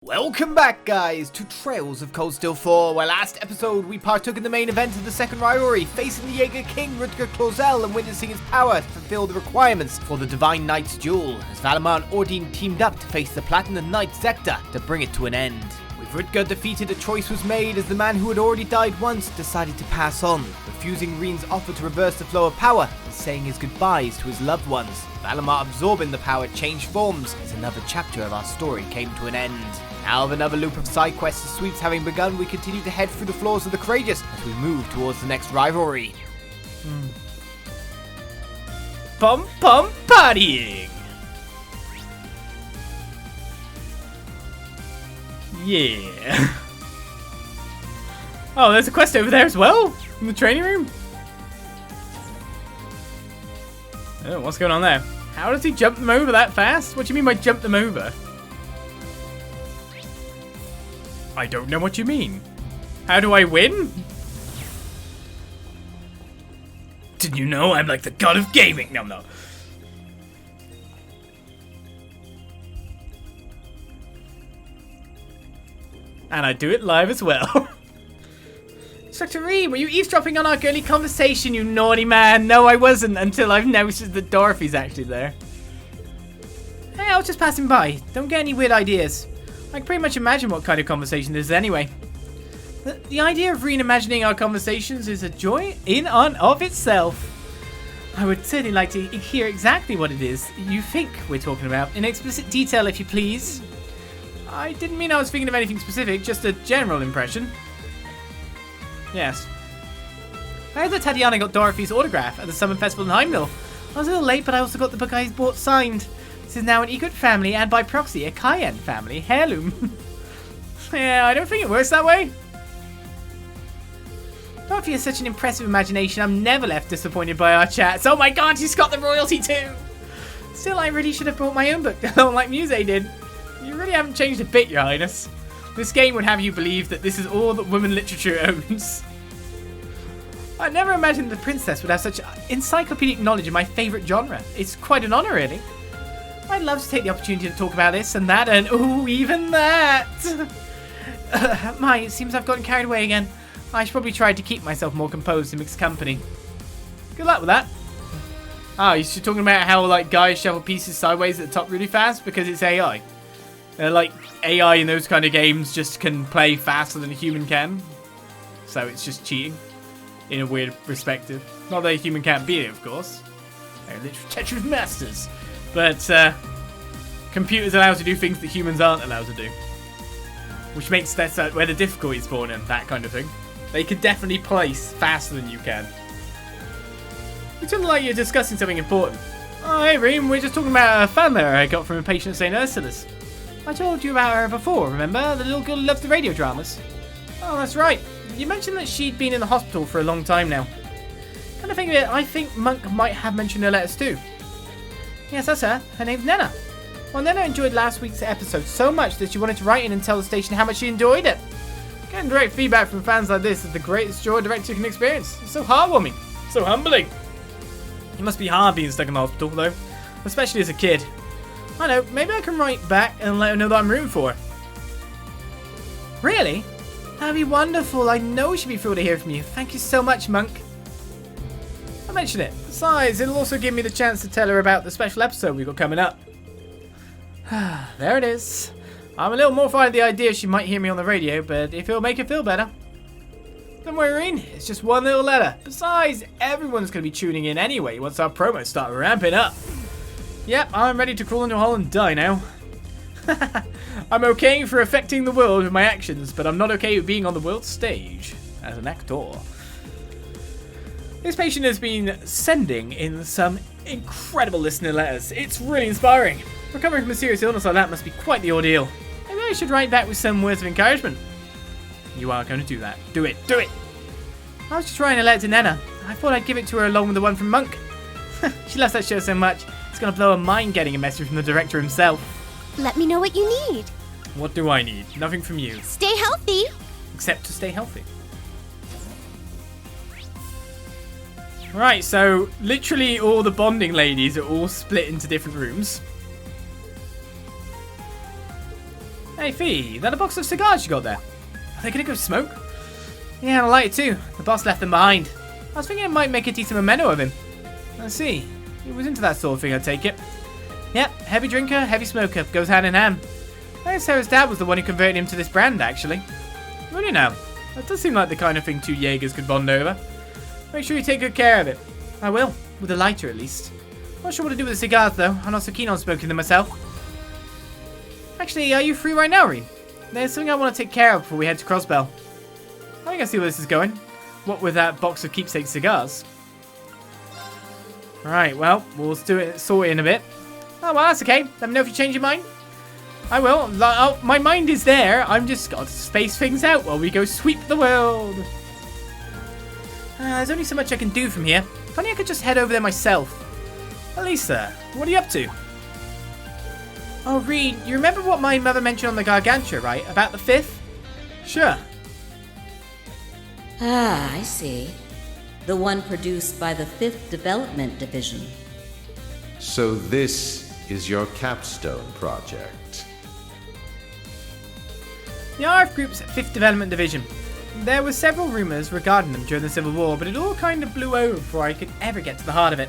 Welcome back, guys, to Trails of Cold Steel 4, where last episode we partook in the main event of the second rivalry, facing the Jaeger King Rutger Clausel and witnessing his power to fulfill the requirements for the Divine Knight's duel, as Valimar and Ordine teamed up to face the Platinum Knight Zekta to bring it to an end. With Rutger defeated, a choice was made as the man who had already died once decided to pass on, refusing Reen's offer to reverse the flow of power and saying his goodbyes to his loved ones. Valimar absorbing the power changed forms as another chapter of our story came to an end. Now with another loop of side quests and sweeps having begun, we continue to head through the floors of the Courageous as we move towards the next rivalry. Pom pom partying! Yeah. Oh, there's a quest over there as well? In the training room? Oh, what's going on there? How does he jump them over that fast? What do you mean by jump them over? I don't know what you mean. How do I win? Did you know I'm like the god of gaming? No, no. And I do it live as well. Instructor Reen, were you eavesdropping on our girly conversation, you naughty man? No, I wasn't, until I've noticed that Dorothy's actually there. Hey, I was just passing by. Don't get any weird ideas. I can pretty much imagine what kind of conversation this is anyway. The idea of Reen imagining our conversations is a joy in and of itself. I would certainly like to hear exactly what it is you think we're talking about, in explicit detail if you please. I didn't mean I was thinking of anything specific, just a general impression. Yes. I heard that Tatiana got Dorothy's autograph at the Summer Festival in Heimdall. I was a little late, but I also got the book I bought signed. This is now an Egret family, and by proxy, a Cayenne family heirloom. Yeah, I don't think it works that way. Dorothy has such an impressive imagination, I'm never left disappointed by our chats. Oh my god, she's got the royalty too! Still, I really should have brought my own book, like Muse did. You really haven't changed a bit, Your Highness. This game would have you believe that this is all that women literature owns. I never imagined the princess would have such encyclopedic knowledge of my favourite genre. It's quite an honour, really. I'd love to take the opportunity to talk about this and that, and ooh, even that! It seems I've gotten carried away again. I should probably try to keep myself more composed in mixed company. Good luck with that. Oh, you're talking about how, like, guys shovel pieces sideways at the top really fast because it's AI. Like, AI in those kind of games just can play faster than a human can. So it's just cheating in a weird perspective. Not that a human can't beat it, of course. They're literally Tetris masters. But computers allow to do things that humans aren't allowed to do. Which makes that where the difficulty is born in, that kind of thing. They could definitely place faster than you can. You sound like you're discussing something important. Oh, hey, Reem, we're just talking about a fan letter I got from a patient at St. Ursula's. I told you about her before, remember? The little girl who loves the radio dramas. Oh, that's right. You mentioned that she'd been in the hospital for a long time now. Kind of think of it, I think Monk might have mentioned her letters too. Yes, that's her. Her name's Nena. Well, Nena enjoyed last week's episode so much that she wanted to write in and tell the station how much she enjoyed it. Getting direct feedback from fans like this is the greatest joy a director can experience. It's so heartwarming. So humbling. It must be hard being stuck in the hospital, though. Especially as a kid. I know, maybe I can write back and let her know that I'm rooting for her. Really? That'd be wonderful. I know she'd be thrilled to hear from you. Thank you so much, Monk. I'll mention it. Besides, it'll also give me the chance to tell her about the special episode we've got coming up. There it is. I'm a little mortified at the idea she might hear me on the radio, but if it'll make her feel better. Don't worry, Reen. It's just one little letter. Besides, everyone's going to be tuning in anyway once our promos start ramping up. Yep, I'm ready to crawl into a hole and die now. I'm okay for affecting the world with my actions, but I'm not okay with being on the world stage as an actor. This patient has been sending in some incredible listener letters. It's really inspiring. Recovering from a serious illness like that must be quite the ordeal. Maybe I should write back with some words of encouragement. You are going to do that. Do it. Do it. I was just writing a letter to Nena. I thought I'd give it to her along with the one from Monk. She loves that show so much. It's going to blow her mind getting a message from the director himself. Let me know what you need. What do I need? Nothing from you. Stay healthy. Except to stay healthy. Right, so literally all the bonding ladies are all split into different rooms. Hey, Fee, is that a box of cigars you got there? Are they gonna go smoke? Yeah, I like it too. The boss left them behind. I was thinking it might make a decent memento of him. I see. He was into that sort of thing, I take it. Yep, heavy drinker, heavy smoker. Goes hand in hand. I guess Sarah's dad was the one who converted him to this brand, actually. Really now? That does seem like the kind of thing two Jaegers could bond over. Make sure you take good care of it. I will. With a lighter, at least. Not sure what to do with the cigars, though. I'm not so keen on smoking them myself. Actually, are you free right now, Reen? There's something I want to take care of before we head to Crossbell. I think I see where this is going. What with that box of keepsake cigars? Alright, well, we'll sort it in a bit. Oh, well, that's okay. Let me know if you change your mind. I will. Oh, my mind is there. I'm just got to space things out while we go sweep the world. There's only so much I can do from here. Funny I could just head over there myself. Elisa, what are you up to? Oh, Reed, you remember what my mother mentioned on the Gargantua, right? About the 5th? Sure. Ah, I see. The one produced by the 5th Development Division. So this is your capstone project. The RF Group's 5th Development Division. There were several rumours regarding them during the Civil War, but it all kind of blew over before I could ever get to the heart of it.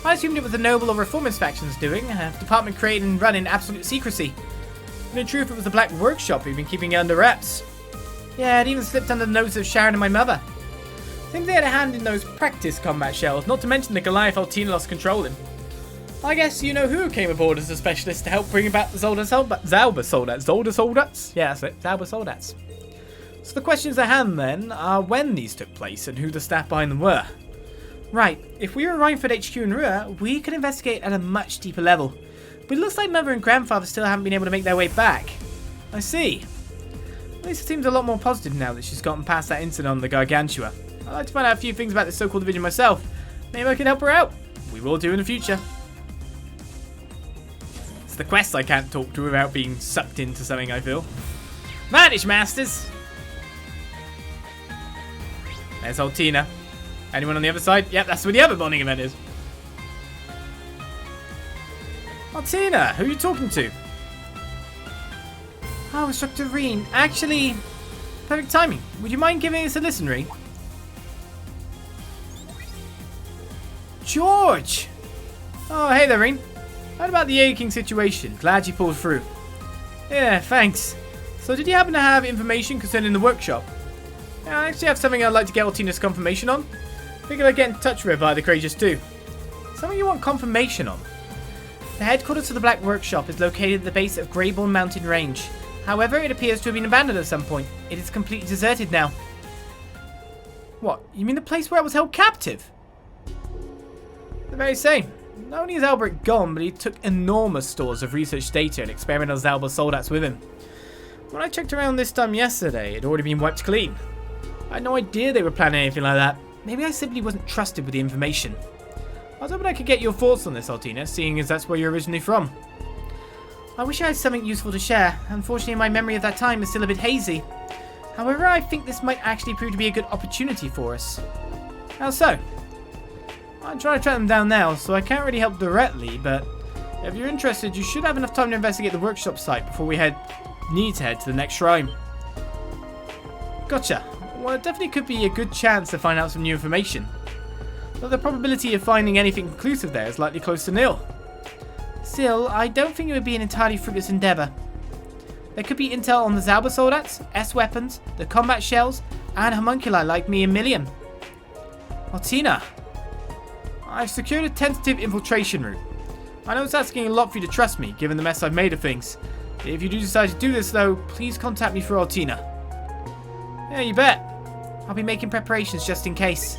I assumed it was the noble or reformist factions doing, a department created and run in absolute secrecy. But in truth, it was the Black Workshop who'd been keeping it under wraps. Yeah, it even slipped under the nose of Sharon and my mother. I think they had a hand in those practice combat shells, not to mention the Goliath Altina lost control in. I guess you know who came aboard as a specialist to help bring about the Zauber Soldats? Yeah, that's it, Zauber Soldats. So the questions at hand then are when these took place and who the staff behind them were. Right, if we were Reinford HQ in Rua, we could investigate at a much deeper level. But it looks like Mother and Grandfather still haven't been able to make their way back. I see. At least it seems a lot more positive now that she's gotten past that incident on the Gargantua. I'd like to find out a few things about this so-called division myself. Maybe I can help her out. We will do in the future. It's the quests I can't talk to without being sucked into something, I feel. Vanish, Masters! There's Altina. Anyone on the other side? Yep, that's where the other bonding event is. Altina, who are you talking to? Oh, Instructor Reen. Actually, perfect timing. Would you mind giving us a listen, Reen? George! Oh, hey there, Reen. How about the aching situation? Glad you pulled through. Yeah, thanks. So did you happen to have information concerning the workshop? I actually have something I'd like to get Altina's confirmation on. Figured I'd get in touch with her via the Courageous too. Something you want confirmation on? The headquarters of the Black Workshop is located at the base of Greybourne Mountain Range. However, it appears to have been abandoned at some point. It is completely deserted now. What? You mean the place where I was held captive? The very same. Not only is Albert gone, but he took enormous stores of research data and experimental Zauber Soldats with him. When I checked around this time yesterday, it had already been wiped clean. I had no idea they were planning anything like that. Maybe I simply wasn't trusted with the information. I was hoping I could get your thoughts on this, Altina, seeing as that's where you're originally from. I wish I had something useful to share. Unfortunately, my memory of that time is still a bit hazy. However, I think this might actually prove to be a good opportunity for us. How so? I'm trying to track them down now, so I can't really help directly, but if you're interested, you should have enough time to investigate the workshop site before we need to head to the next shrine. Gotcha. Well, it definitely could be a good chance to find out some new information. Though the probability of finding anything conclusive there is likely close to nil. Still, I don't think it would be an entirely fruitless endeavour. There could be intel on the Zauber Soldats, S-weapons, the combat shells, and homunculi like me and Million. Altina, I've secured a tentative infiltration route. I know it's asking a lot for you to trust me, given the mess I've made of things. If you do decide to do this, though, please contact me through Altina. Yeah, you bet. I'll be making preparations just in case.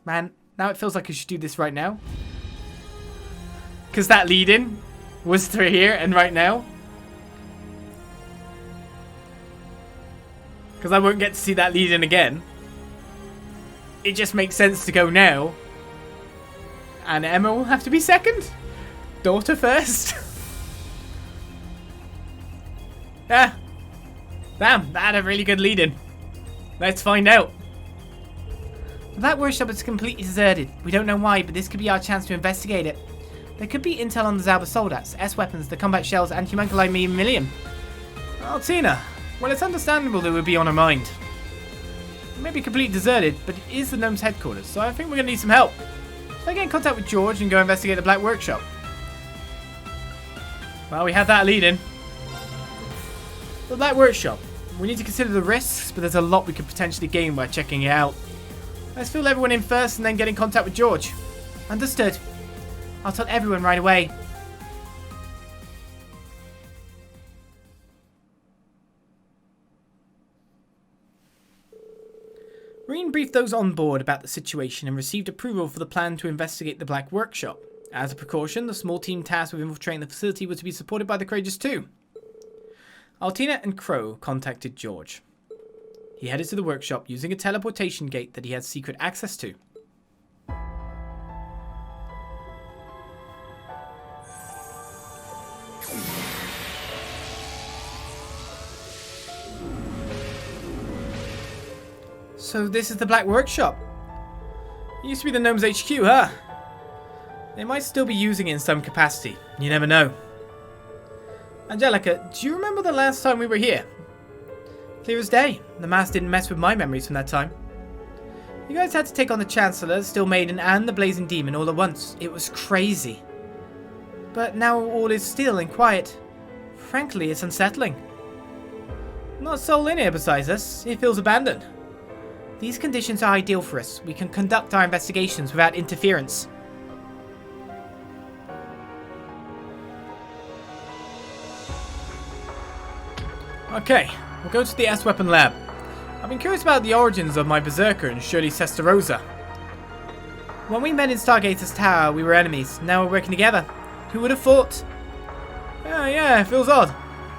Man, now it feels like I should do this right now. Because that lead-in was through here and right now. Because I won't get to see that lead-in again. It just makes sense to go now. And Emma will have to be second? Daughter first? Yeah. Damn, that had a really good lead-in. Let's find out. That workshop is completely deserted. We don't know why, but this could be our chance to investigate it. There could be intel on the Zauber Soldats, S-weapons, the combat shells, and Homunculi Millium. Altina. Well, it's understandable that it would be on her mind. It may be completely deserted, but it is the gnome's headquarters, so I think we're going to need some help. So I get in contact with George and go investigate the Black Workshop. Well, we have that lead in. The Black Workshop. We need to consider the risks, but there's a lot we could potentially gain by checking it out. Let's fill everyone in first and then get in contact with George. Understood. I'll tell everyone right away. Marine briefed those on board about the situation and received approval for the plan to investigate the Black Workshop. As a precaution, the small team tasked with infiltrating the facility was to be supported by the Courageous too. Altina and Crow contacted George. He headed to the workshop using a teleportation gate that he had secret access to. So this is the Black Workshop. It used to be the Gnome's HQ, huh? They might still be using it in some capacity. You never know. Angelica, do you remember the last time we were here? Clear as day. The mask didn't mess with my memories from that time. You guys had to take on the Chancellor, Still Maiden, and the Blazing Demon all at once. It was crazy. But now all is still and quiet. Frankly, it's unsettling. Not a soul in here besides us. It feels abandoned. These conditions are ideal for us. We can conduct our investigations without interference. Okay, we'll go to the S-Weapon Lab. I've been curious about the origins of my Berserker and Shirley Sestarosa. When we met in Stargater's Tower, we were enemies. Now we're working together. Who would have thought? Yeah, it feels odd.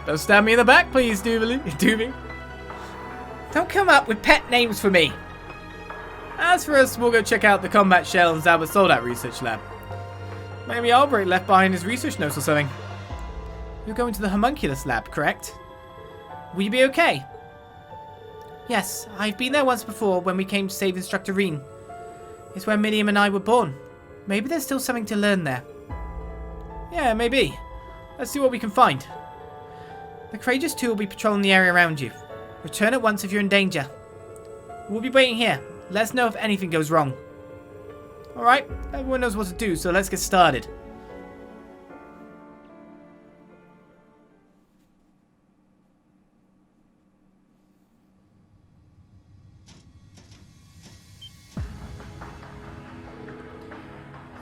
Don't stab me in the back, please, Doobie. Don't come up with pet names for me. As for us, we'll go check out the combat shell and Zauber Soldat research lab. Maybe Albrecht left behind his research notes or something. You're going to the homunculus lab, correct? Will you be okay? Yes, I've been there once before when we came to save Instructor Reen. It's where Miriam and I were born. Maybe there's still something to learn there. Yeah, maybe. Let's see what we can find. The Courageous 2 will be patrolling the area around you. Return at once if you're in danger. We'll be waiting here. Let us know if anything goes wrong. Alright, everyone knows what to do, so let's get started.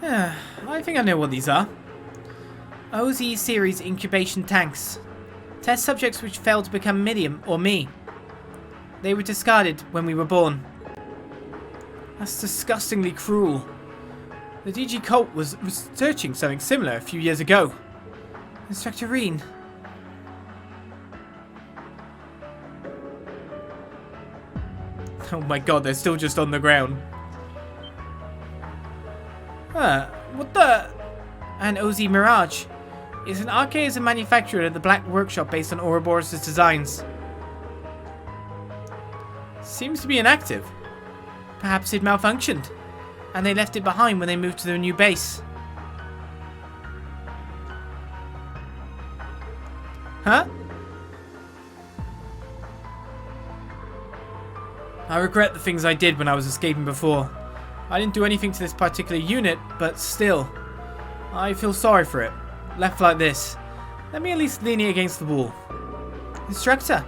I think I know what these are. OZ series incubation tanks. Test subjects which failed to become Miriam or me. They were discarded when we were born. That's disgustingly cruel. The DG cult was researching something similar a few years ago. Instructor Reen. Oh my god, they're still just on the ground. What the? An OZ Mirage. It's an archaism manufactured at the Black Workshop based on Ouroboros' designs. Seems to be inactive. Perhaps it malfunctioned, and they left it behind when they moved to their new base. Huh? I regret the things I did when I was escaping before. I didn't do anything to this particular unit, but still. I feel sorry for it. Left like this. Let me at least lean it against the wall. Instructor.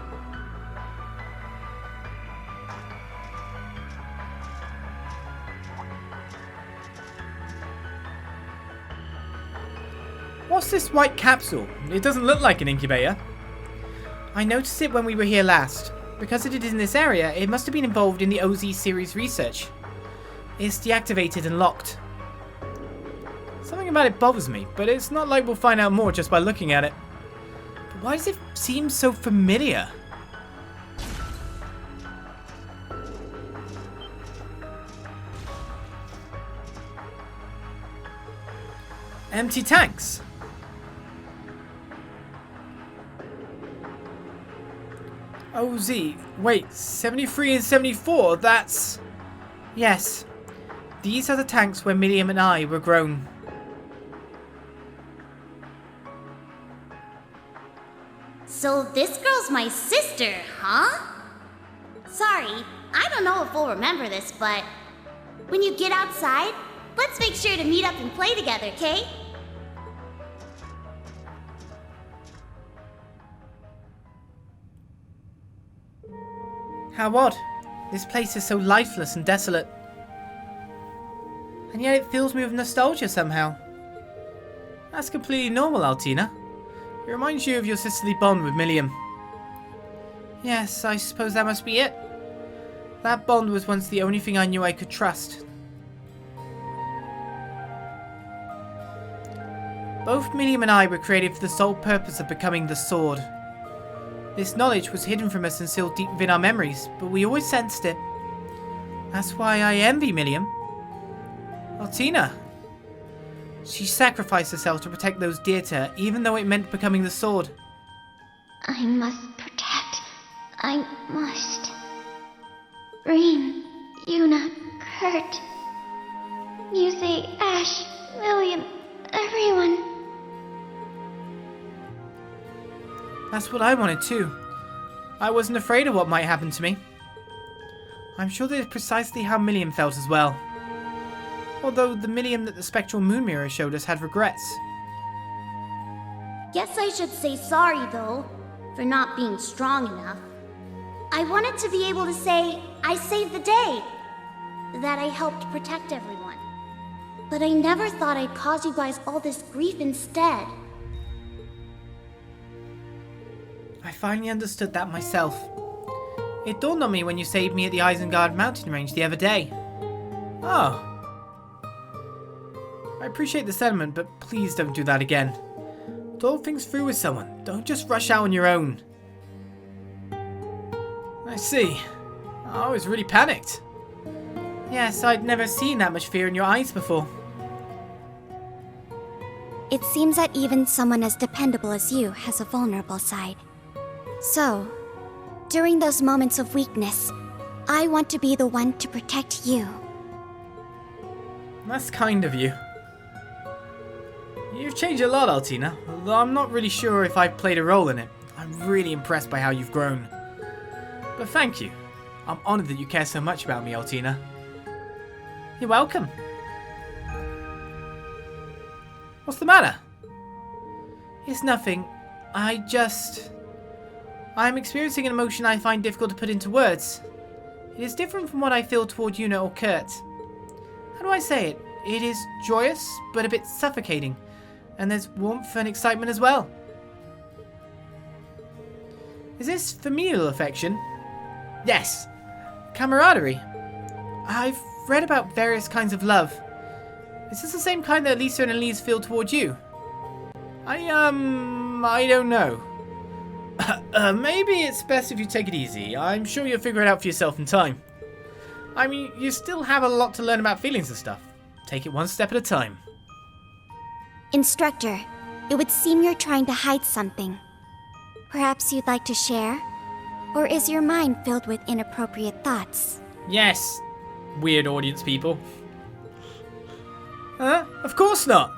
What's this white capsule? It doesn't look like an incubator. I noticed it when we were here last. Because it is in this area, it must have been involved in the OZ series research. It's deactivated and locked. Something about it bothers me, but it's not like we'll find out more just by looking at it. But why does it seem so familiar? Empty tanks. OZ. Wait, 73 and 74, that's... Yes. These are the tanks where Miriam and I were grown. So this girl's my sister, huh? Sorry, I don't know if we'll remember this, but when you get outside, let's make sure to meet up and play together, okay? How odd. This place is so lifeless and desolate. And yet it fills me with nostalgia somehow. That's completely normal, Altina. It reminds you of your sisterly bond with Milliam. Yes, I suppose that must be it. That bond was once the only thing I knew I could trust. Both Milliam and I were created for the sole purpose of becoming the sword. This knowledge was hidden from us and sealed deep within our memories, but we always sensed it. That's why I envy Milliam. Altina. She sacrificed herself to protect those dear to her, even though it meant becoming the sword. I must protect. I must. Rain, Yuna, Kurt. Muse, Ash, William, everyone. That's what I wanted too. I wasn't afraid of what might happen to me. I'm sure that is precisely how Milliam felt as well. Although the Milliam that the spectral moon mirror showed us had regrets. Guess I should say sorry, though, for not being strong enough. I wanted to be able to say, I saved the day, that I helped protect everyone. But I never thought I'd cause you guys all this grief instead. I finally understood that myself. It dawned on me when you saved me at the Isengard mountain range the other day. Oh. I appreciate the sentiment, but please don't do that again. Talk things through with someone. Don't just rush out on your own. I see. I was really panicked. Yes, I'd never seen that much fear in your eyes before. It seems that even someone as dependable as you has a vulnerable side. So, during those moments of weakness, I want to be the one to protect you. That's kind of you. You've changed a lot, Altina, although I'm not really sure if I've played a role in it. I'm really impressed by how you've grown. But thank you. I'm honored that you care so much about me, Altina. You're welcome. What's the matter? It's nothing. I'm experiencing an emotion I find difficult to put into words. It is different from what I feel toward Yuna or Kurt. How do I say it? It is joyous, but a bit suffocating. And there's warmth and excitement as well. Is this familial affection? Yes. Camaraderie. I've read about various kinds of love. Is this the same kind that Lisa and Elise feel toward you? I don't know. Maybe it's best if you take it easy. I'm sure you'll figure it out for yourself in time. I mean, you still have a lot to learn about feelings and stuff. Take it one step at a time. Instructor, it would seem you're trying to hide something. Perhaps you'd like to share? Or is your mind filled with inappropriate thoughts? Yes, weird audience people. Of course not.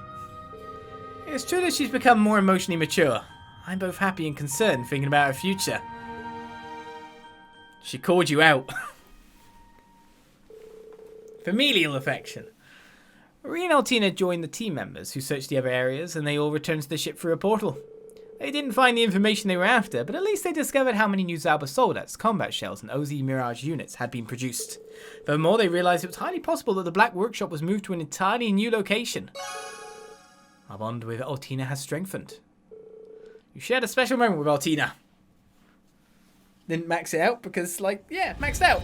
It's true that she's become more emotionally mature. I'm both happy and concerned thinking about her future. She called you out. Familial affection. Marie and Altina joined the team members who searched the other areas, and they all returned to the ship through a portal. They didn't find the information they were after, but at least they discovered how many new Zauber Soldats, combat shells, and OZ Mirage units had been produced. Furthermore, they realized it was highly possible that the Black Workshop was moved to an entirely new location. Our bond with Altina has strengthened. You shared a special moment with Altina. Didn't max it out because, maxed out.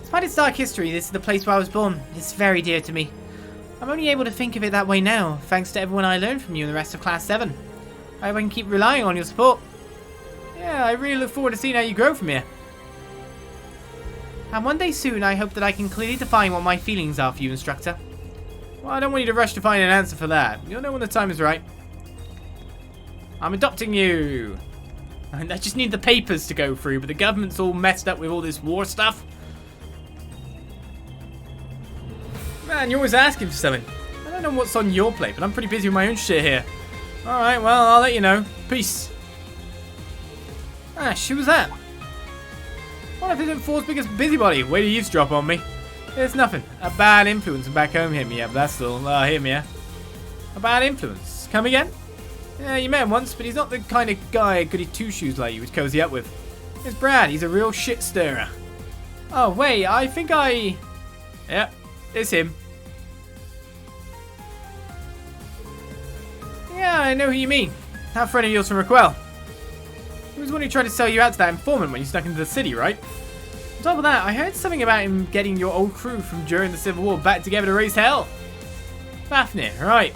Despite its dark history, this is the place where I was born. It's very dear to me. I'm only able to think of it that way now, thanks to everyone I learned from you and the rest of Class 7. I hope I can keep relying on your support. Yeah, I really look forward to seeing how you grow from here. And one day soon, I hope that I can clearly define what my feelings are for you, Instructor. Well, I don't want you to rush to find an answer for that. You'll know when the time is right. I'm adopting you. And I just need the papers to go through, but the government's all messed up with all this war stuff. Man, you're always asking for something. I don't know what's on your plate, but I'm pretty busy with my own shit here. Alright, well, I'll let you know. Peace. Ash, who was that? What if it isn't Four's biggest busybody? Way to eavesdrop on me. It's nothing. A bad influence back home hit me up, that's all. Hit me, yeah. A bad influence. Come again? Yeah, you met him once, but he's not the kind of guy goody two-shoes like you would cozy up with. It's Brad, he's a real shit stirrer. Oh, wait, I think I... Yep, it's him. Yeah, I know who you mean. That friend of yours from Raquel. He was the one who tried to sell you out to that informant when you snuck into the city, right? On top of that, I heard something about him getting your old crew from during the Civil War back together to raise hell. Fafnir, right.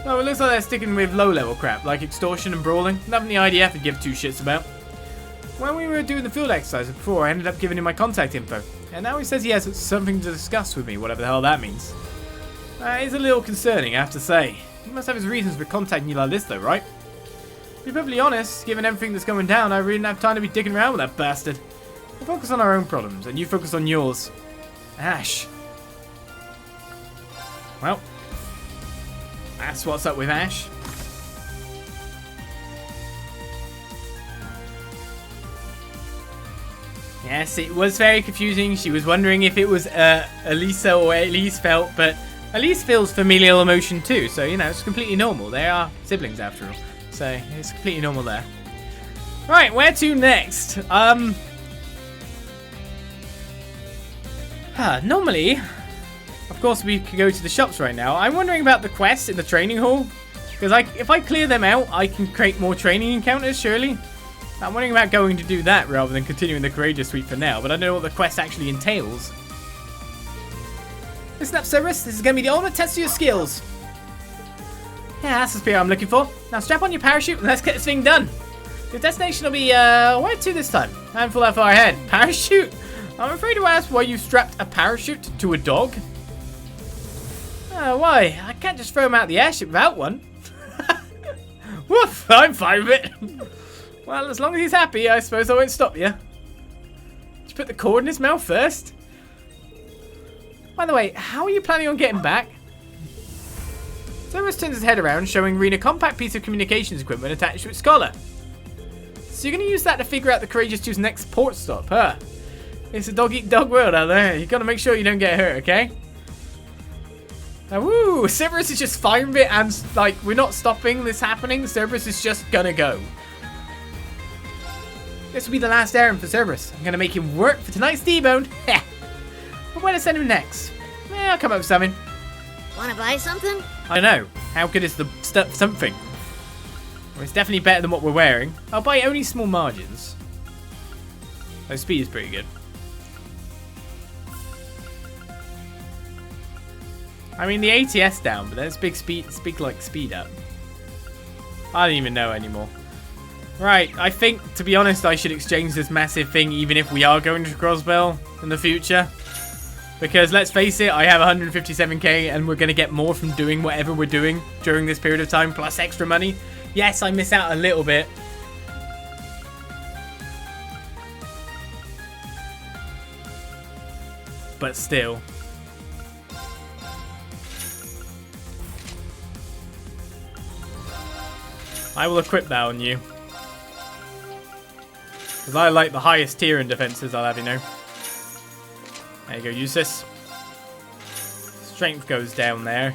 Well, it looks like they're sticking with low-level crap, like extortion and brawling. Nothing the IDF would give two shits about. When we were doing the field exercise before, I ended up giving him my contact info. And now he says he has something to discuss with me, whatever the hell that means. It's a little concerning, I have to say. He must have his reasons for contacting you like this, though, right? To be perfectly honest, given everything that's going down, I really don't have time to be dicking around with that bastard. We'll focus on our own problems, and you focus on yours. Ash. Well, that's what's up with Ash. Yes, it was very confusing. She was wondering if it was Elisa or Elise felt, but Elise feels familial emotion too, so, you know, it's completely normal. They are siblings after all, so it's completely normal there. Right, where to next? Normally, of course, we could go to the shops right now. I'm wondering about the quests in the training hall, because if I clear them out, I can create more training encounters, surely. I'm wondering about going to do that rather than continuing the Courageous Suite for now, but I don't know what the quest actually entails. Listen up, Cerberus. This is going to be the ultimate test of your skills. Yeah, that's the spirit I'm looking for. Now strap on your parachute and let's get this thing done. Your destination will be, where to this time? I haven't thought that far ahead. Parachute? I'm afraid to ask why you strapped a parachute to a dog. Why? I can't just throw him out the airship without one. Woof, I'm fine with it. Well, as long as he's happy, I suppose I won't stop you. Did you put the cord in his mouth first? By the way, how are you planning on getting back? Cerberus turns his head around, showing Rena a compact piece of communications equipment attached to its collar. So you're going to use that to figure out the Courageous Two's next port stop, huh? It's a dog-eat-dog world out there. You got to make sure you don't get hurt, okay? Now, woo! Cerberus is just fine with it, and, like, we're not stopping this happening. Cerberus is just gonna go. This will be the last errand for Cerberus. I'm gonna make him work for tonight's debone. Heh. But where to send him next? I'll come up with something. Wanna buy something? I know. How good is the something? Well, it's definitely better than what we're wearing. I'll buy only small margins. So speed is pretty good. I mean, the ATS down, but there's big speed up. I don't even know anymore. Right, I think, to be honest, I should exchange this massive thing even if we are going to Crossbell in the future. Because, let's face it, I have 157k and we're going to get more from doing whatever we're doing during this period of time, plus extra money. Yes, I miss out a little bit. But still. I will equip that on you. Because I like the highest tier in defenses, I'll have you know. There you go, use this. Strength goes down there.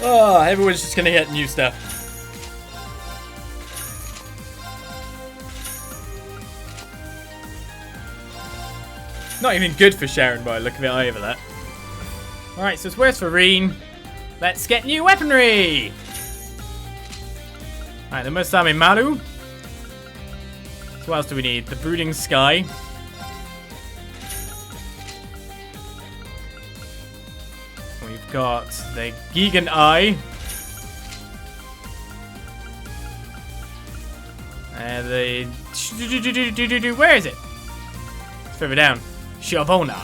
Oh, everyone's just going to get new stuff. Not even good for Sharon by the look of it either, that. Alright, so it's worse for Reen. Let's get new weaponry! Alright, the Musami Maru. So what else do we need? The Brooding Sky. We've got the Gigan Eye. Where is it? It's further down. Shavona.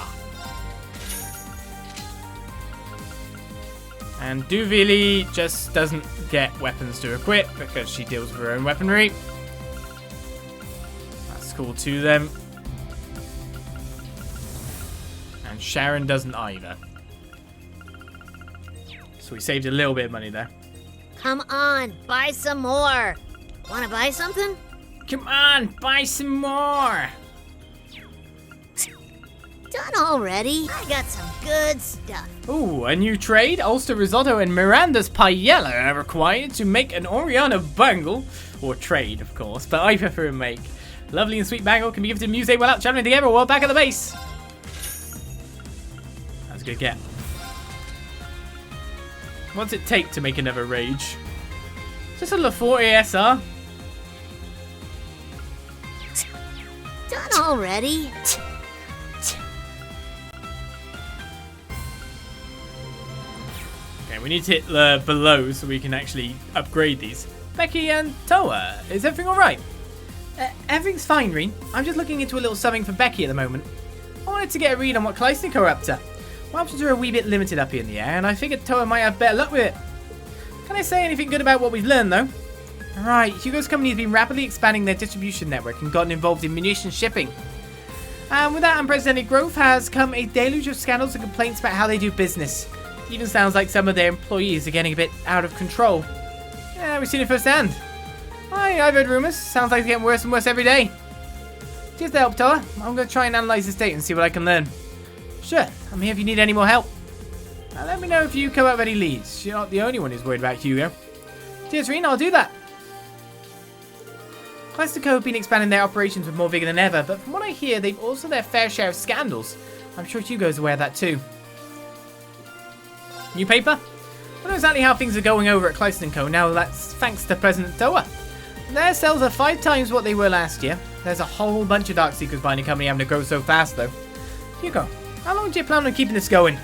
And Duvili just doesn't get weapons to equip because she deals with her own weaponry. That's cool too then. And Sharon doesn't either. So we saved a little bit of money there. Come on, buy some more. Wanna buy something? Come on, buy some more. Done already. I got some good stuff. Ooh, a new trade. Ulster risotto and Miranda's paella are required to make an Oriana bangle. Or trade, of course, but I prefer make. Lovely and sweet bangle can be given to Muse without traveling together while back at the base. That's a good get. What's it take to make another rage? Just a little 40 SR. Done already. Okay, we need to hit the below so we can actually upgrade these. Becky and Toa, is everything alright? Everything's fine, Reen. I'm just looking into a little something for Becky at the moment. I wanted to get a read on what Kleisnik are up to. My options are a wee bit limited up here in the air, and I figured Toa might have better luck with it. Can I say anything good about what we've learned, though? Right, Hugo's company has been rapidly expanding their distribution network and gotten involved in munitions shipping. And with that unprecedented growth has come a deluge of scandals and complaints about how they do business. It even sounds like some of their employees are getting a bit out of control. Yeah, we've seen it firsthand. I've heard rumours. Sounds like it's getting worse and worse every day. Cheers to help, Toa. I'm going to try and analyse this data and see what I can learn. Sure, I'm here if you need any more help. Let me know if you come up with any leads. You're not the only one who's worried about Hugo. Cheers, Reen, I'll do that. Class VII have been expanding their operations with more vigour than ever, but from what I hear, they've also their fair share of scandals. I'm sure Hugo's aware of that too. New paper? I don't know exactly how things are going over at Class VII now that's thanks to President Toa. Their sales are 5 times what they were last year. There's a whole bunch of Dark Seekers buying a company having to grow so fast though. Hugo, how long do you plan on keeping this going?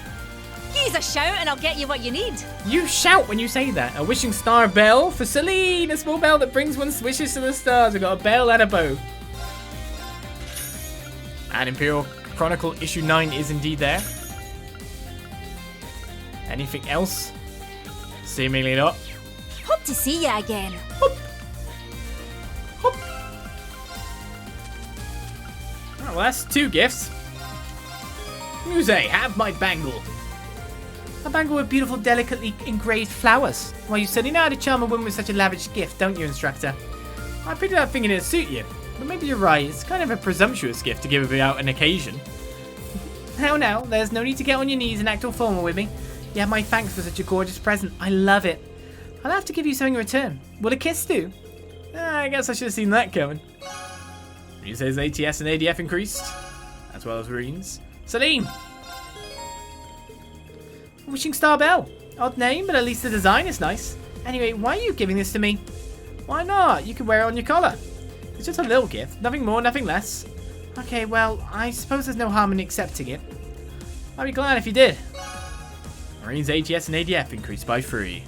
Use a shout and I'll get you what you need. You shout when you say that. A wishing star bell for Celine. A small bell that brings one's wishes to the stars. I've got a bell and a bow. And Imperial Chronicle issue 9 is indeed there. Anything else? Seemingly not. Hope to see you again. Hoop. Hoop. Oh, well, that's 2 gifts. Muse, have my bangle. A bangle with beautiful, delicately engraved flowers. Well, you certainly know how to charm a woman with such a lavish gift, don't you, instructor? I picked it up thinking it'd suit you. But maybe you're right, it's kind of a presumptuous gift to give without an occasion. Now, there's no need to get on your knees and act all formal with me. You have my thanks for such a gorgeous present. I love it. I'll have to give you something in return. Will a kiss do? I guess I should have seen that coming. Muse's ATS and ADF increased, as well as Reen's. Celine! Wishing Star Bell. Odd name, but at least the design is nice. Anyway, why are you giving this to me? Why not? You can wear it on your collar. It's just a little gift. Nothing more, nothing less. Okay, well, I suppose there's no harm in accepting it. I'd be glad if you did. Marine's ATS and ADF increased by 3.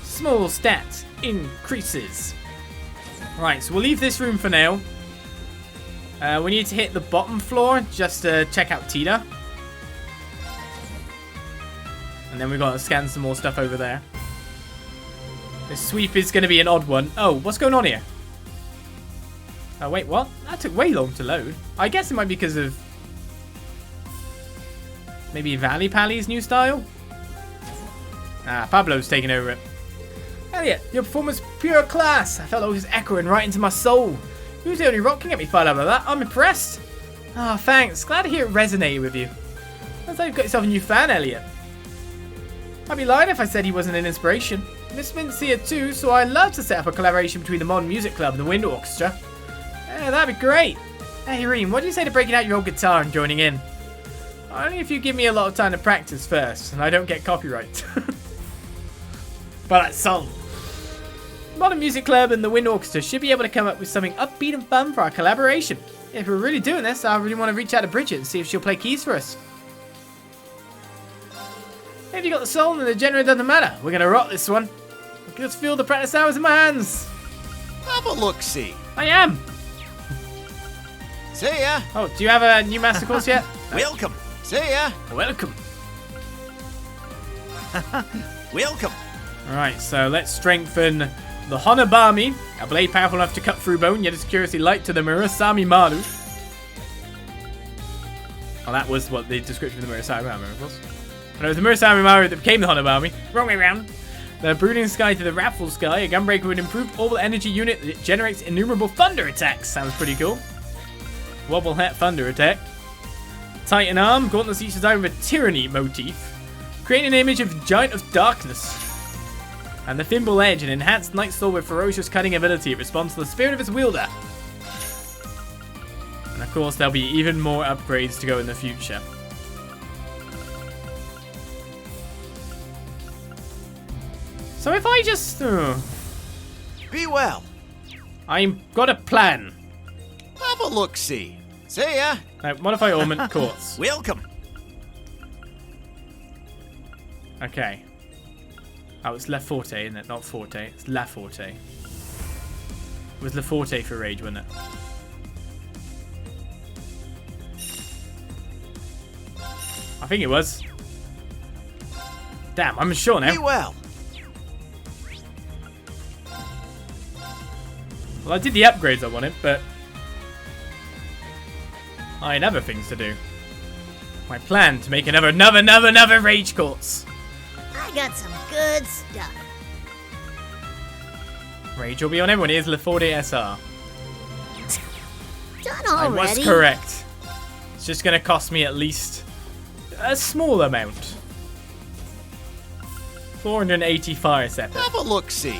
Small stats increases. Right, so we'll leave this room for now. We need to hit the bottom floor just to check out Tina. And then we've got to scan some more stuff over there. This sweep is going to be an odd one. Oh, what's going on here? Oh, wait, what? That took way long to load. I guess it might be because of maybe Valley Pally's new style? Ah, Pablo's taking over it. Elliot, your performance pure class. I felt like it was echoing right into my soul. You was the only rock can get me fired up like that. I'm impressed. Ah, thanks. Glad to hear it resonated with you. Looks like you've got yourself a new fan, Elliot. I'd be lying if I said he wasn't an inspiration. Miss Mint's here too, so I'd love to set up a collaboration between the Modern Music Club and the Wind Orchestra. Yeah, that'd be great. Hey, Reem, what do you say to breaking out your old guitar and joining in? Only if you give me a lot of time to practice first, and I don't get copyright. But that song. Modern Music Club and the Wind Orchestra should be able to come up with something upbeat and fun for our collaboration. If we're really doing this, I really want to reach out to Bridget and see if she'll play keys for us. If you got the soul, then the genre doesn't matter. We're gonna rock this one. I can just feel the practice hours in my hands. Have a look-see. I am. See ya. Oh, do you have a new master course yet? Welcome. See ya. Welcome. Welcome. Alright, so let's strengthen the Honobami, a blade powerful enough to cut through bone, yet is curiously light to the Murasami Maru. Oh, that was what the description of the Murasami Maru was. And it was the Murasame Maru that became the Hanabami. Wrong way round. The Brooding Sky to the Wrathful Sky. A Gunbreaker with improved orbital energy unit that generates innumerable thunder attacks. Sounds pretty cool. Wobble Hat Thunder attack. Titan Arm. Gauntlets each designed with a Tyranny motif. Creating an image of Giant of Darkness. And the Thimble Edge, an enhanced Night Sword with ferocious cutting ability. It responds to the spirit of its wielder. And of course, there'll be even more upgrades to go in the future. So if I just... Be well. I've got a plan. Have a look-see. See ya. Now, modify Ornament Quartz. Welcome. Okay. Oh, it's La Forte, isn't it? Not Forte. It's La Forte. It was La Forte for Rage, wasn't it? I think it was. Damn, I'm sure now. Be well. Well, I did the upgrades I wanted, but I had other things to do. My plan to make another Rage Quartz. I got some good stuff. Rage will be on everyone. Here's La Forte SR. Done I already. was correct. It's just going to cost me at least a small amount. 480 fire sepper. Have a look-see.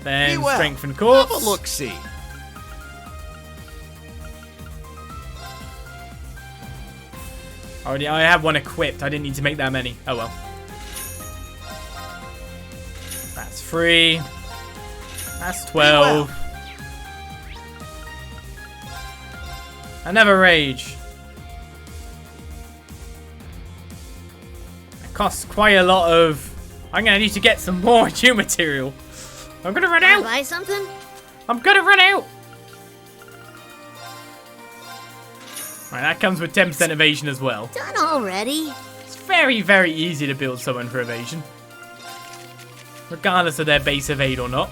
Then Be well. strengthen quartz. Have a look-see. Already, I have one equipped. I didn't need to make that many. Oh well. That's 3. That's 12. Another rage. It costs quite a lot of... I'm going to need to get some more Dew material. I'm going to run Wanna out. buy something? I'm going to run out. Right, that comes with 10% evasion as well. Done already. It's very, very easy to build someone for evasion. Regardless of their base evade or not.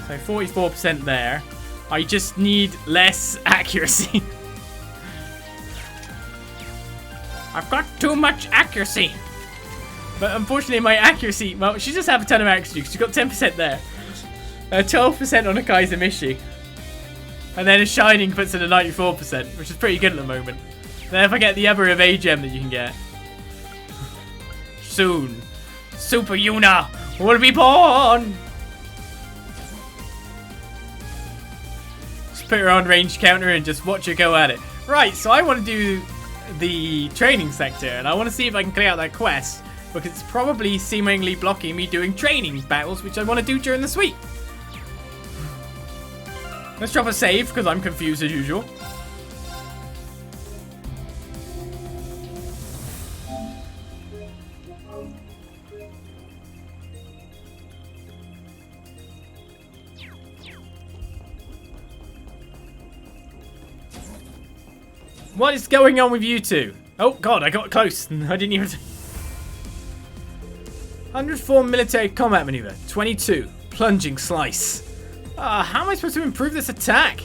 So 44% there. I just need less accuracy. I've got too much accuracy. But unfortunately my accuracy... Well, she just have a ton of accuracy because she's got 10% there. 12% on a Kaiser Mishi. And then a Shining puts it at 94%, which is pretty good at the moment. Then if I get the other evade gem that you can get. Soon. Super Yuna will be born! Just put her on range counter and just watch her go at it. Right, so I want to do the training sector, and I want to see if I can clear out that quest, because it's probably seemingly blocking me doing training battles, which I want to do during the sweep. Let's drop a save, because I'm confused as usual. What is going on with you two? Oh god, I got close. I didn't even... 104 military combat maneuver. 22. Plunging slice. How am I supposed to improve this attack?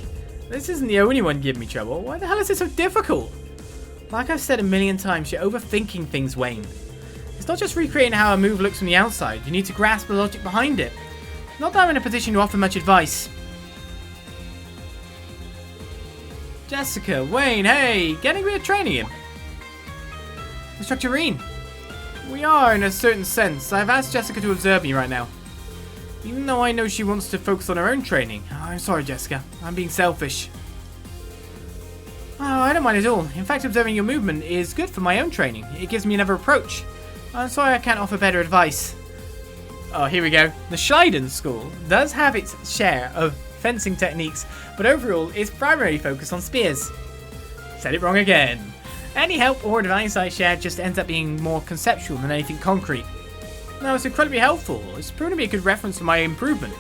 This isn't the only one giving me trouble. Why the hell is it so difficult? Like I've said a million times, you're overthinking things, Wayne. It's not just recreating how a move looks from the outside. You need to grasp the logic behind it. Not that I'm in a position to offer much advice. Jessica, Wayne, hey, getting me a training him. Instructor Reen. We are, in a certain sense. I've asked Jessica to observe me right now. Even though I know she wants to focus on her own training. I'm sorry, Jessica. I'm being selfish. Oh, I don't mind at all. In fact, observing your movement is good for my own training. It gives me another approach. I'm sorry I can't offer better advice. Oh, here we go. The Shiden School does have its share of fencing techniques, but overall its primary focus on spears. Said it wrong again. Any help or advice I share just ends up being more conceptual than anything concrete. No, it's incredibly helpful. It's proven to be a good reference for my improvement.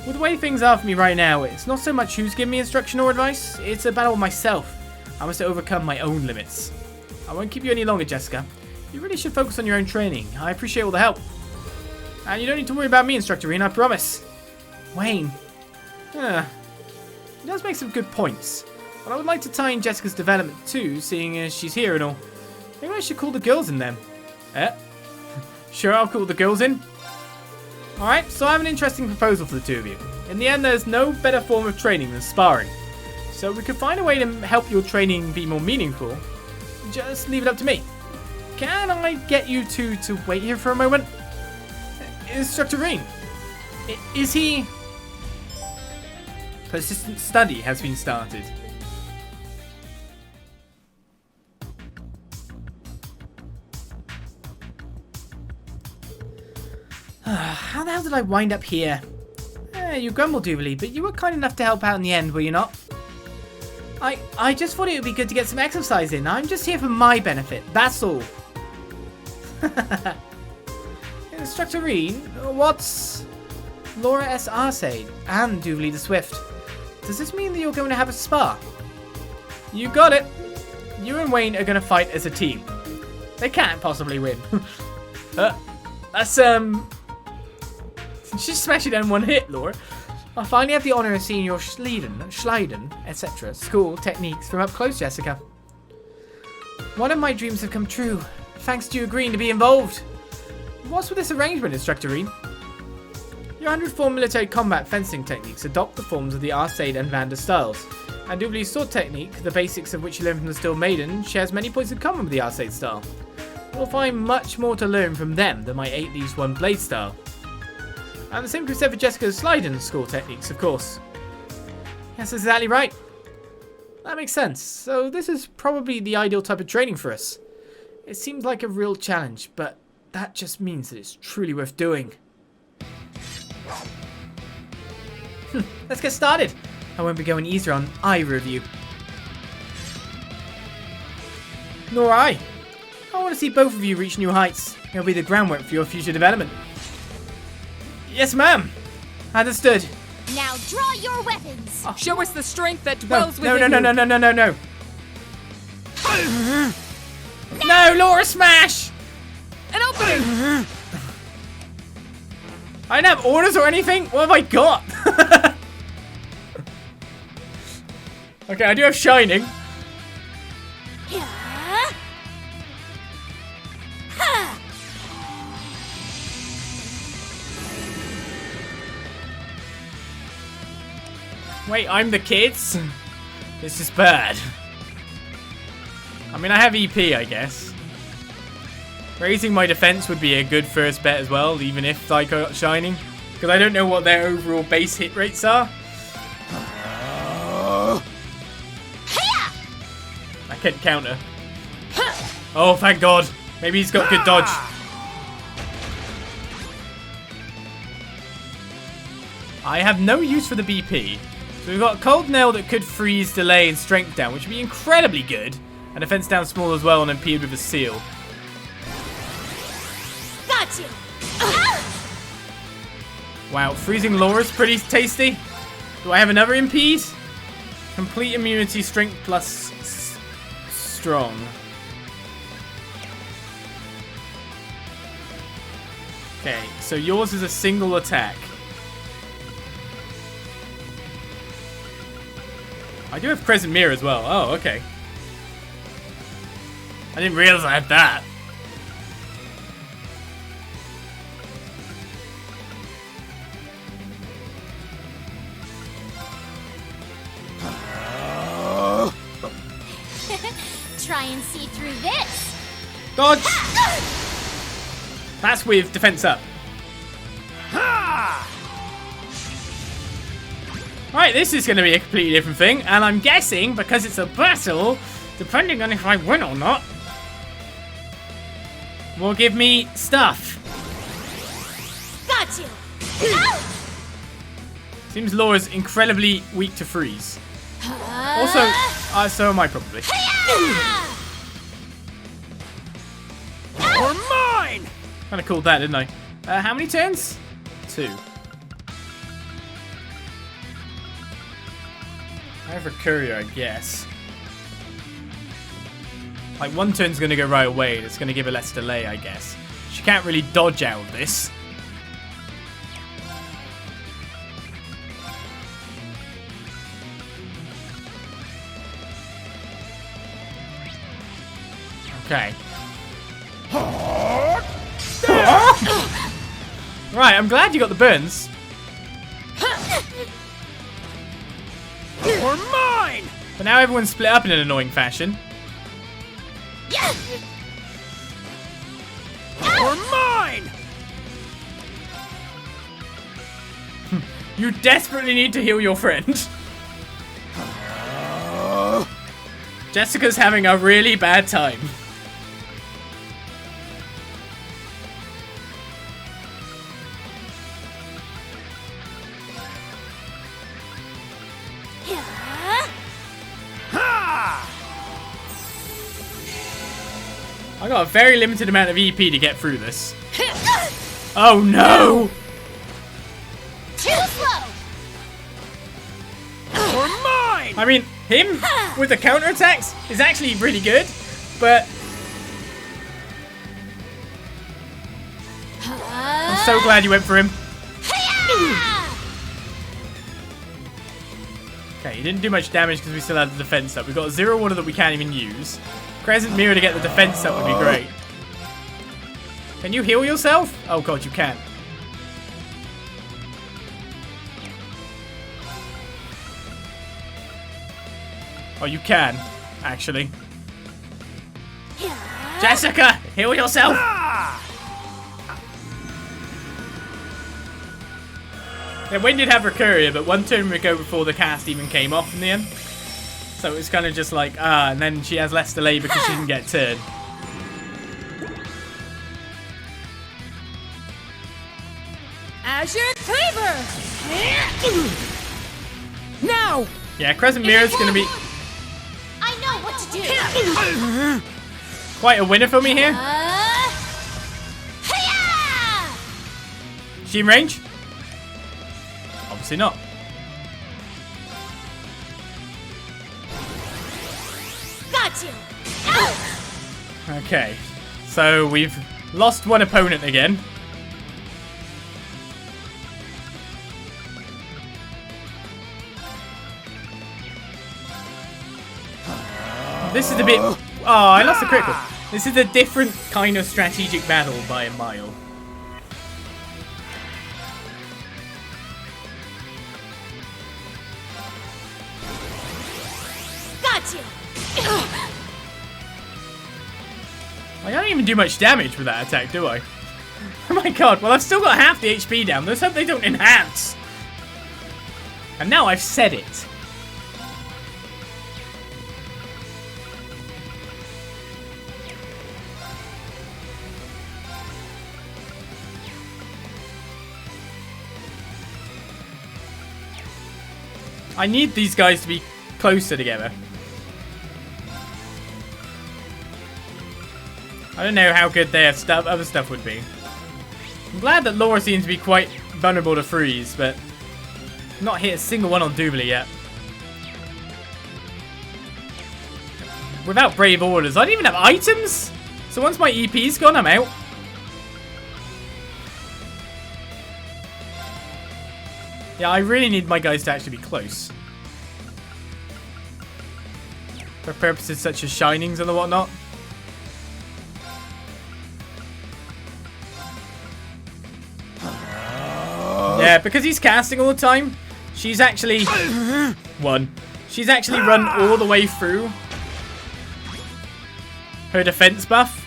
With the way things are for me right now, it's not so much who's giving me instruction or advice, it's a battle with myself. I must overcome my own limits. I won't keep you any longer, Jessica. You really should focus on your own training. I appreciate all the help. And you don't need to worry about me, Instructor Reen, I promise. Wayne. He does make some good points. But I would like to tie in Jessica's development too, seeing as she's here and all. Maybe I should call the girls in then. Sure, I'll call the girls in. Alright, so I have an interesting proposal for the two of you. In the end, there's no better form of training than sparring. So we could find a way to help your training be more meaningful. Just leave it up to me. Can I get you two to wait here for a moment? Instructor Reen, is he... Persistent study has been started. How the hell did I wind up here? You grumbled, Duel, but you were kind enough to help out in the end, were you not? I just thought it would be good to get some exercise in. I'm just here for my benefit, that's all. Instructor Reen, what's Laura S. Arcade and Duel the Swift? Does this mean that you're going to have a spar? You got it. You and Wayne are going to fight as a team. They can't possibly win. That's, Just smash it in one hit, Laura. I finally have the honour of seeing your Schleiden, etc. school techniques from up close, Jessica. One of my dreams have come true, thanks to you agreeing to be involved. What's with this arrangement, Instructor Reen? Your 104 military combat fencing techniques adopt the forms of the Arcade and Vander styles, and Duel's sword technique, the basics of which you learn from the Still Maiden, shares many points in common with the Arcade style. You'll find much more to learn from them than my 8 leaves 1 blade style. And the same could be said for Jessica's Schleiden school techniques, of course. Yes, that's exactly right. That makes sense. So this is probably the ideal type of training for us. It seems like a real challenge, but that just means that it's truly worth doing. Let's get started. I won't be going easier on either of you. Nor I. I want to see both of you reach new heights. It'll be the groundwork for your future development. Yes, ma'am. Understood. Now draw your weapons. Oh. Show us the strength that dwells within no, you. No, Laura, smash! An opening! I don't have orders or anything? What have I got? Okay, I do have Shining. Wait, I'm the kids? This is bad. I mean, I have EP, I guess. Raising my defense would be a good first bet as well, even if I got Shining. Because I don't know what their overall base hit rates are. I can't counter. Oh, thank God. Maybe he's got good dodge. I have no use for the BP. So we've got Cold Nail that could freeze, delay, and strength down, which would be incredibly good. And defense down small as well, and impede with a seal. Got you. Wow, freezing Laura's pretty tasty. Do I have another impede? Complete immunity, strength plus strong. Okay, so yours is a single attack. I do have Crescent Mirror as well. Oh, okay. I didn't realize I had that. Try and see through this. Dodge! That's with defense up. Right, this is going to be a completely different thing, and I'm guessing because it's a battle, depending on if I win or not, will give me stuff. Got you. Seems Laura's incredibly weak to freeze. Also, so am I probably. Or mine! Kind of called that, didn't I? How many turns? 2. I have a courier, I guess. Like, one turn's going to go right away, and it's going to give her less delay, I guess. She can't really dodge out of this. Okay. Right, I'm glad you got the burns. You're mine! But now everyone's split up in an annoying fashion. You're mine! You desperately need to heal your friend. Jessica's having a really bad time. I got a very limited amount of EP to get through this. Oh no! Too slow! You're mine! I mean, him with the counterattacks is actually really good, but I'm so glad you went for him. Okay, he didn't do much damage because we still had the defense up. We've got a 0-1 that we can't even use. Crescent Mirror to get the defense up would be great. Can you heal yourself? Oh god, you can. Oh, you can, actually. Jessica, heal yourself! Yeah, Wayne did have Recurria, but one turn would go before the cast even came off in the end. So it's kind of just like, and then she has less delay because she didn't get turn. Azure Cleaver! Now! Yeah, Crescent Mirror's going to be I know what to do! quite a winner for me here. Hiya! Is she in range? Obviously not. Got you! Ow! Okay, so we've lost one opponent again. This is a bit... Oh, I lost the critical. This is a different kind of strategic battle by a mile. Got you! I don't even do much damage with that attack, do I? Oh my god, well I've still got half the HP down. Let's hope they don't enhance. And now I've said it. I need these guys to be closer together. I don't know how good their other stuff would be. I'm glad that Laura seems to be quite vulnerable to freeze, but not hit a single one on Duel yet. Without Brave Orders, I don't even have items! So once my EP's gone, I'm out. Yeah, I really need my guys to actually be close. For purposes such as Shinings and the whatnot. Yeah, because he's casting all the time, she's actually... She's actually run all the way through her defense buff.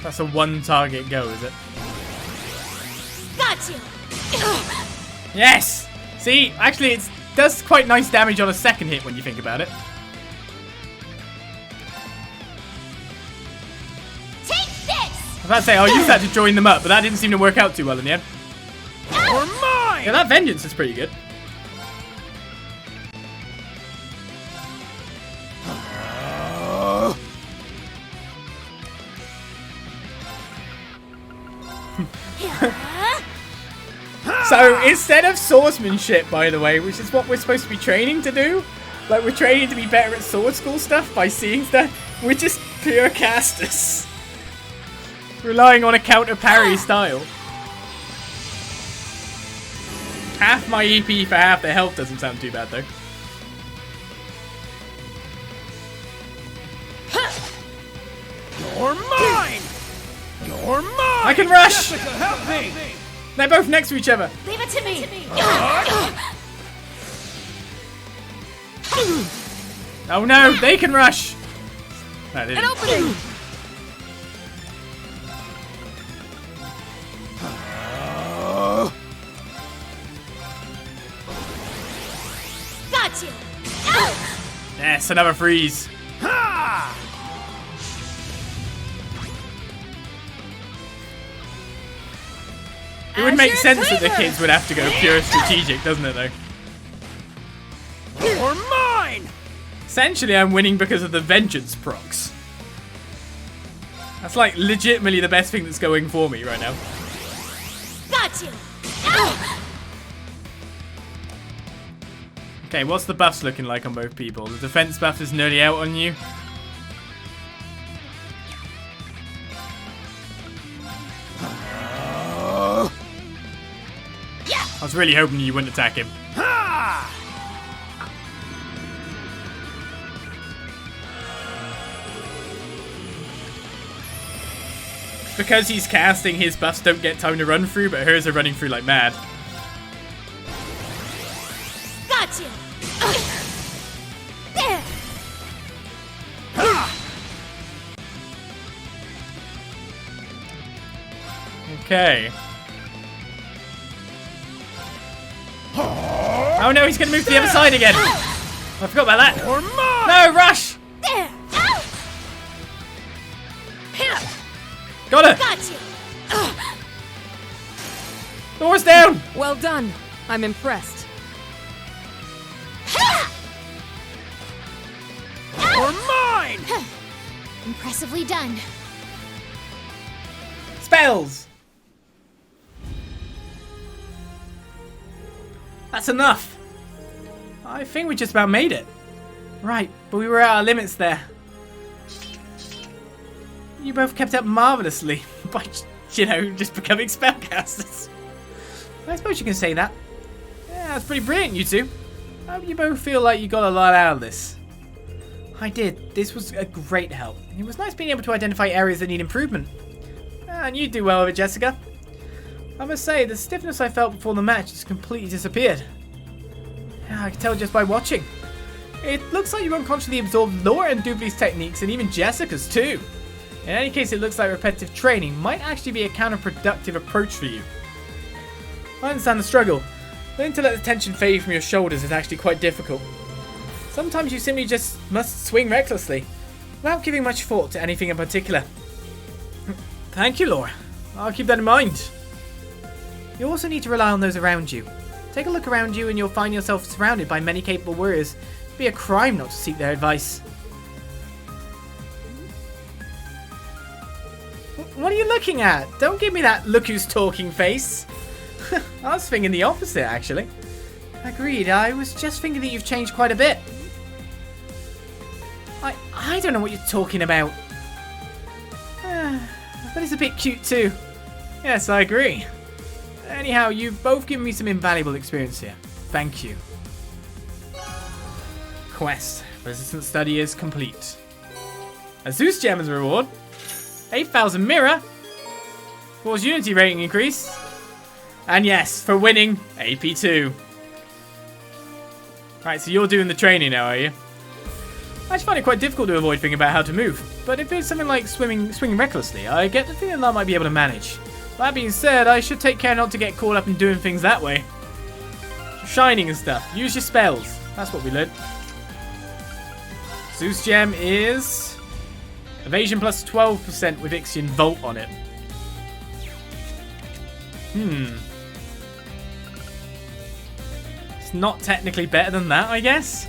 That's a one target go, is it? Got you! Yes! See, actually it does quite nice damage on a second hit when you think about it. Take this! I was about to say, I'll use that to join them up, but that didn't seem to work out too well in the end. You're mine! Yeah, that vengeance is pretty good. So, instead of swordsmanship, by the way, which is what we're supposed to be training to do, like we're training to be better at sword school stuff by seeing stuff, we're just pure casters. Relying on a counter parry style. Half my EP for half their health doesn't sound too bad, though. You're mine! You're mine! I can rush! Jessica, help me! They're both next to each other. Leave it to me. Oh no, they can rush. That An didn't. opening! Got you. Yes, another freeze. Ha! It would make Azure sense that the Cleaver! kids would have to go pure strategic, doesn't it, though? You're mine! Essentially, I'm winning because of the vengeance procs. That's like legitimately the best thing that's going for me right now. Got you. Okay, what's the buffs looking like on both people? The defense buff is nearly out on you. I was really hoping you wouldn't attack him. Ha! Because he's casting, his buffs don't get time to run through, but hers are running through like mad. Got you. There. Okay. Oh no, he's gonna move to the other side again. I forgot about that. You're mine! No, rush! There. Got her! Got you. Door's down! Well done. I'm impressed. You're mine! Impressively done. Spells! That's enough. I think we just about made it. Right, but we were at our limits there. You both kept up marvelously by, you know, just becoming spellcasters. I suppose you can say that. Yeah, that's pretty brilliant, you two. I hope you both feel like you got a lot out of this. I did. This was a great help. It was nice being able to identify areas that need improvement. And you do well with it, Jessica. I must say, the stiffness I felt before the match has completely disappeared. Yeah, I can tell just by watching. It looks like you unconsciously absorbed Laura and Doobly's techniques and even Jessica's too. In any case, it looks like repetitive training might actually be a counterproductive approach for you. I understand the struggle. Learning to let the tension fade from your shoulders is actually quite difficult. Sometimes you simply just must swing recklessly, without giving much thought to anything in particular. Thank you, Laura. I'll keep that in mind. You also need to rely on those around you. Take a look around you and you'll find yourself surrounded by many capable warriors. It'd be a crime not to seek their advice. What are you looking at? Don't give me that look who's talking face. I was thinking the opposite, actually. Agreed, I was just thinking that you've changed quite a bit. I don't know what you're talking about. But it's a bit cute too. Yes, I agree. Anyhow, you've both given me some invaluable experience here. Thank you. Quest. Resistance study is complete. A Zeus gem as a reward. 8,000 mirror. Force unity rating increase. And yes, for winning, AP2. Right, so you're doing the training now, are you? I just find it quite difficult to avoid thinking about how to move. But if it's something like swinging recklessly, I get the feeling that I might be able to manage. That being said, I should take care not to get caught up in doing things that way. Shining and stuff. Use your spells. That's what we learned. Zeus gem is evasion plus 12% with Ixion Volt on it. It's not technically better than that, I guess.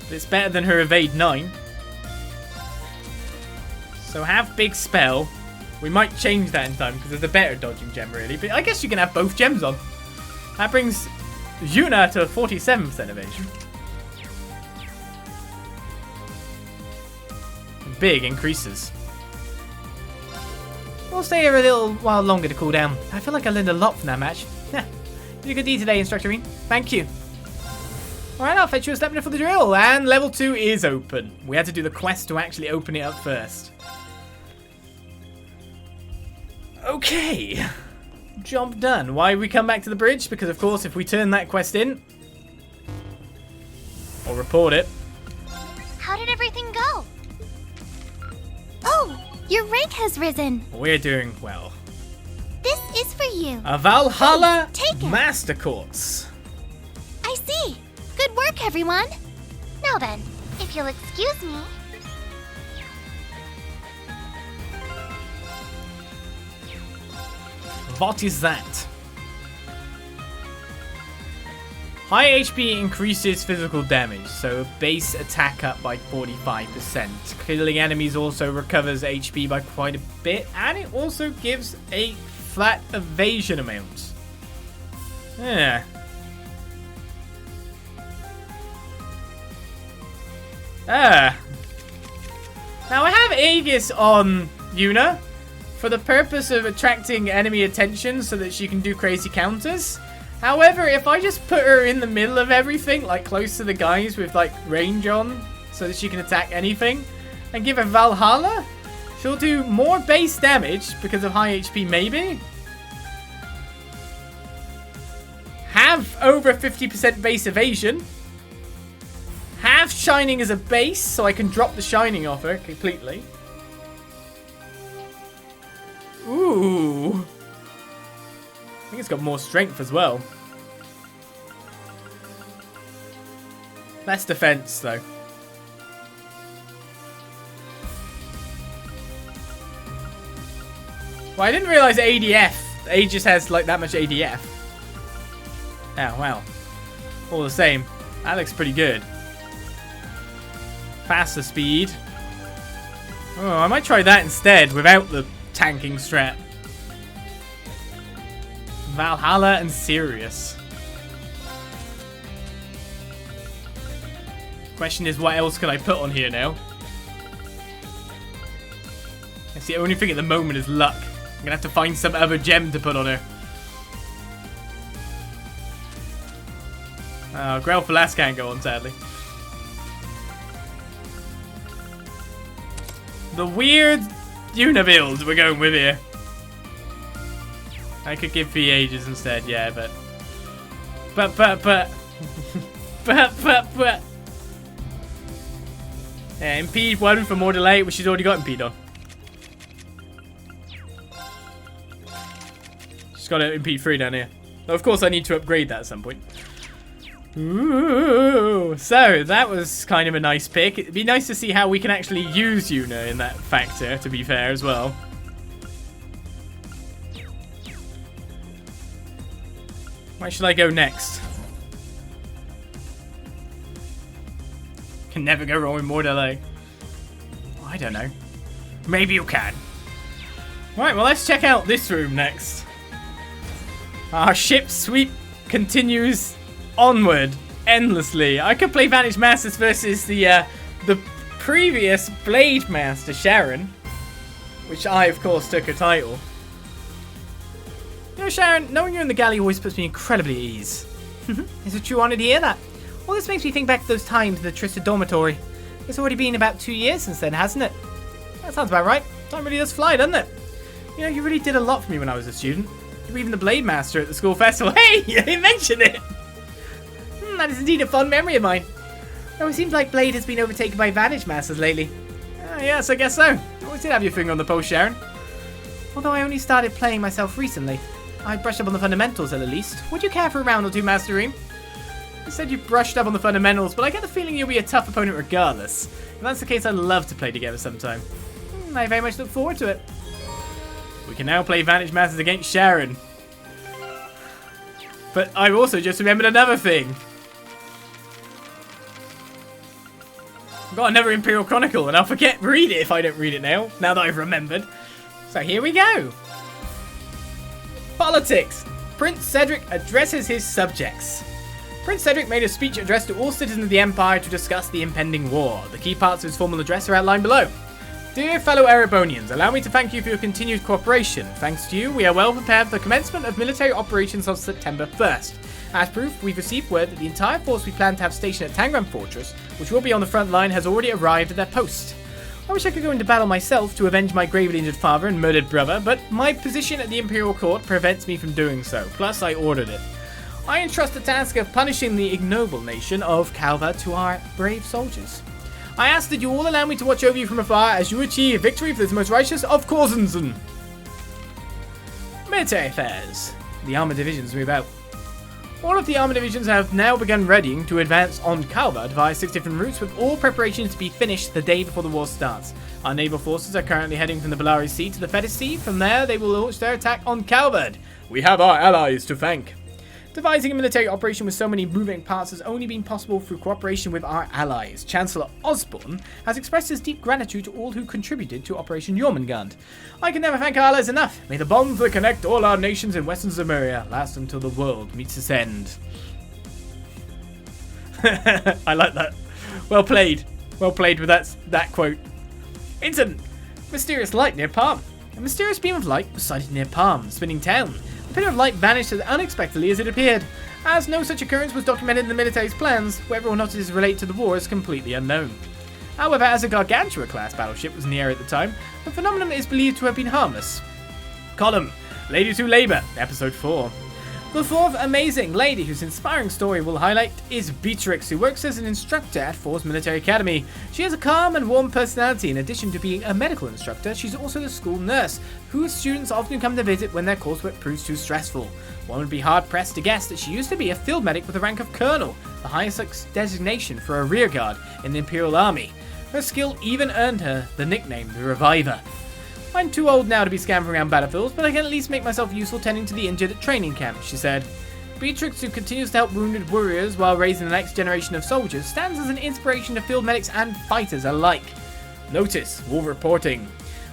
But it's better than her evade 9. So have big spell. We might change that in time because there's a better dodging gem really. But I guess you can have both gems on. That brings Yuna to 47% evasion. Big increases. We'll stay here a little while longer to cool down. I feel like I learned a lot from that match. You did a good deed today, Instructor Rean. Thank you. Alright, I'll fetch you a step for the drill. And level 2 is open. We had to do the quest to actually open it up first. Okay. Job done. Why we come back to the bridge? Because, of course, if we turn that quest in, or report it. How did everything go? Oh, your rank has risen. We're doing well. This is for you. A Valhalla Take it. Master Course. I see. Good work, everyone. Now then, if you'll excuse me. What is that? High HP increases physical damage, so base attack up by 45%. Killing enemies also recovers HP by quite a bit, and it also gives a flat evasion amount. Yeah. Now I have Aegis on Yuna for the purpose of attracting enemy attention so that she can do crazy counters. However, if I just put her in the middle of everything, like close to the guys with like range on, so that she can attack anything, and give her Valhalla, she'll do more base damage because of high HP maybe. Have over 50% base evasion. Have Shining as a base, so I can drop the Shining off her completely. Ooh. I think it's got more strength as well. Less defense, though. Well, I didn't realize ADF. Aegis has like that much ADF. Oh, wow. All the same. That looks pretty good. Faster speed. Oh, I might try that instead without the tanking strat. Valhalla and Sirius. Question is, what else can I put on here now? That's the only thing at the moment is luck. I'm gonna have to find some other gem to put on her. Oh, Grell Falas can't go on, sadly. The weird Yuna build we're going with here. I could give V Ages instead, yeah, but. Yeah, impede 1 for more delay, which she's already got impede on. She's got to impede 3 down here. Though, of course, I need to upgrade that at some point. Ooh, so that was kind of a nice pick. It'd be nice to see how we can actually use Yuna in that factor, to be fair, as well. Where should I go next? Can never go wrong with more delay. I don't know. Maybe you can. Right, well, let's check out this room next. Our ship sweep continues onward endlessly. I could play Vanished Masters versus the previous Blade Master, Sharon, which I, of course, took a title. You know, Sharon, knowing you're in the galley always puts me incredibly at ease. Is it true honor to hear that? Well, this makes me think back to those times in the Trista dormitory. It's already been about 2 years since then, hasn't it? That sounds about right. Time really does fly, doesn't it? You know, you really did a lot for me when I was a student. You were even the Blade Master at the school festival. Hey, you mentioned it! That is indeed a fond memory of mine. Though it seems like Blade has been overtaken by Vanished Masters lately. Yes, I guess so. You always did have your finger on the pulse, Sharon. Although I only started playing myself recently. I brushed up on the fundamentals at least. Would you care for a round or two, Master Reem? You said you brushed up on the fundamentals, but I get the feeling you'll be a tough opponent regardless. If that's the case, I'd love to play together sometime. I very much look forward to it. We can now play Vanished Masters against Sharon. But I've also just remembered another thing. I've got another Imperial Chronicle, and I'll read it if I don't read it now that I've remembered. So here we go. Politics. Prince Cedric addresses his subjects. Prince Cedric made a speech addressed to all citizens of the Empire to discuss the impending war. The key parts of his formal address are outlined below. Dear fellow Erebonians, allow me to thank you for your continued cooperation. Thanks to you, we are well prepared for the commencement of military operations on September 1st. As proof, we've received word that the entire force we plan to have stationed at Tangram Fortress, which will be on the front line, has already arrived at their post. I wish I could go into battle myself to avenge my gravely injured father and murdered brother, but my position at the Imperial Court prevents me from doing so, plus I ordered it. I entrust the task of punishing the ignoble nation of Calva to our brave soldiers. I ask that you all allow me to watch over you from afar as you achieve victory for the most righteous of Korzensen. Military affairs. The armored divisions move out. All of the armored divisions have now begun readying to advance on Calva via 6 different routes, with all preparations to be finished the day before the war starts. Our naval forces are currently heading from the Belari Sea to the Fetish Sea. From there, they will launch their attack on Calvard. We have our allies to thank. Devising a military operation with so many moving parts has only been possible through cooperation with our allies. Chancellor Osborne has expressed his deep gratitude to all who contributed to Operation Jormungand. I can never thank our allies enough. May the bonds that connect all our nations in Western Zemuria last until the world meets its end. I like that. Well played. Well played with that quote. Incident. Mysterious light near Palm. A mysterious beam of light was sighted near Palm, spinning town. The pillar of light vanished as unexpectedly as it appeared. As no such occurrence was documented in the military's plans, whether or not it is related to the war is completely unknown. However, as a Gargantua-class battleship was in the air at the time, the phenomenon is believed to have been harmless. Column, Ladies Who Labour, Episode 4. The fourth amazing lady whose inspiring story we'll highlight is Beatrix, who works as an instructor at Force Military Academy. She has a calm and warm personality. In addition to being a medical instructor, she's also the school nurse, whose students often come to visit when their coursework proves too stressful. One would be hard-pressed to guess that she used to be a field medic with the rank of colonel, the highest designation for a rearguard in the Imperial Army. Her skill even earned her the nickname the Reviver. I'm too old now to be scampering around battlefields, but I can at least make myself useful tending to the injured at training camp, she said. Beatrix, who continues to help wounded warriors while raising the next generation of soldiers, stands as an inspiration to field medics and fighters alike. Notice, war reporting.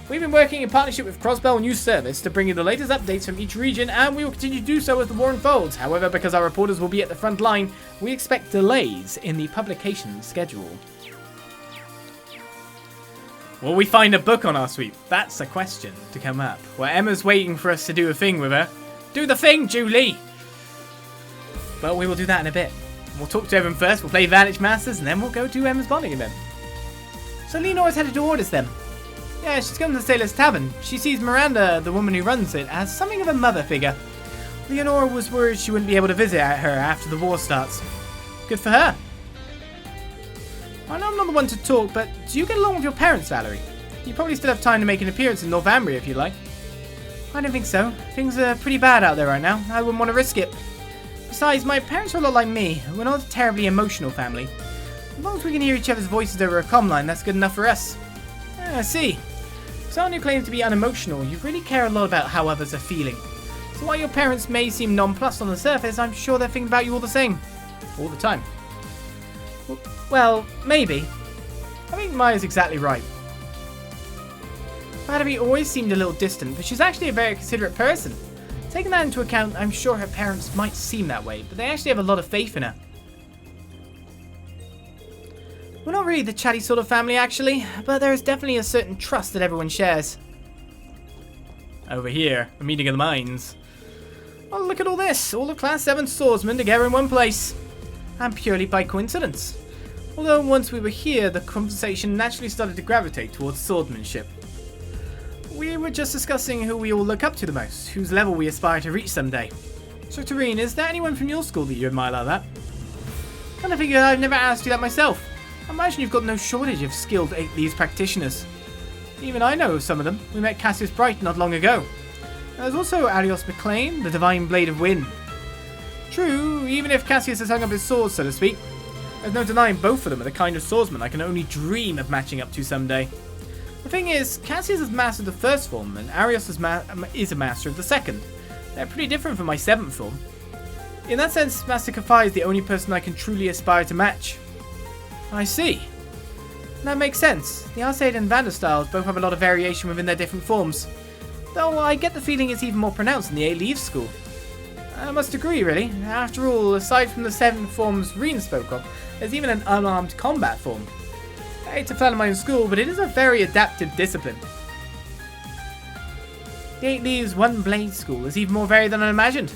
We've been working in partnership with Crossbell News Service to bring you the latest updates from each region, and we will continue to do so as the war unfolds. However, because our reporters will be at the front line, we expect delays in the publication schedule. Will we find a book on our sweep? That's a question to come up. Well, Emma's waiting for us to do a thing with her. Do the thing, Julie! But we will do that in a bit. We'll talk to everyone first, we'll play Vantage Masters, and then we'll go do Emma's bonding event. So Leonora's headed to Orders then. Yeah, she's come to the Sailor's Tavern. She sees Miranda, the woman who runs it, as something of a mother figure. Leonora was worried she wouldn't be able to visit her after the war starts. Good for her. I know I'm not the one to talk, but do you get along with your parents, Valerie? You probably still have time to make an appearance in Northumbria if you like. I don't think so. Things are pretty bad out there right now. I wouldn't want to risk it. Besides, my parents are a lot like me. We're not a terribly emotional family. As long as we can hear each other's voices over a comm line, that's good enough for us. I see. Someone who claims to be unemotional, you really care a lot about how others are feeling. So while your parents may seem nonplussed on the surface, I'm sure they're thinking about you all the same. All the time. Well, maybe. I think Maya's exactly right. Valerie always seemed a little distant, but she's actually a very considerate person. Taking that into account, I'm sure her parents might seem that way, but they actually have a lot of faith in her. We're not really the chatty sort of family, actually, but there is definitely a certain trust that everyone shares. Over here, a meeting of the minds. Oh, look at all this! All the Class 7 swordsmen together in one place. And purely by coincidence. Although once we were here, the conversation naturally started to gravitate towards swordsmanship. We were just discussing who we all look up to the most, whose level we aspire to reach someday. So Tareen, is there anyone from your school that you admire like that? Kind of figured I've never asked you that myself. I imagine you've got no shortage of skilled these practitioners. Even I know some of them. We met Cassius Bright not long ago. There's also Arios McLean, the Divine Blade of Wind. True, even if Cassius has hung up his sword, so to speak. There's no denying both of them are the kind of swordsman I can only dream of matching up to someday. The thing is, Cassius has mastered the first form, and Arios is a master of the second. They're pretty different from my 7th form. In that sense, Master Kafai is the only person I can truly aspire to match. I see. That makes sense. The Arcade and Vander styles both have a lot of variation within their different forms. Though I get the feeling it's even more pronounced in the 8 Leaves school. I must agree, really. After all, aside from the 7 forms Reen spoke of, there's even an unarmed combat form. I hate to flatter my own school, but it is a very adaptive discipline. The 8 Leaves One Blade School is even more varied than I imagined.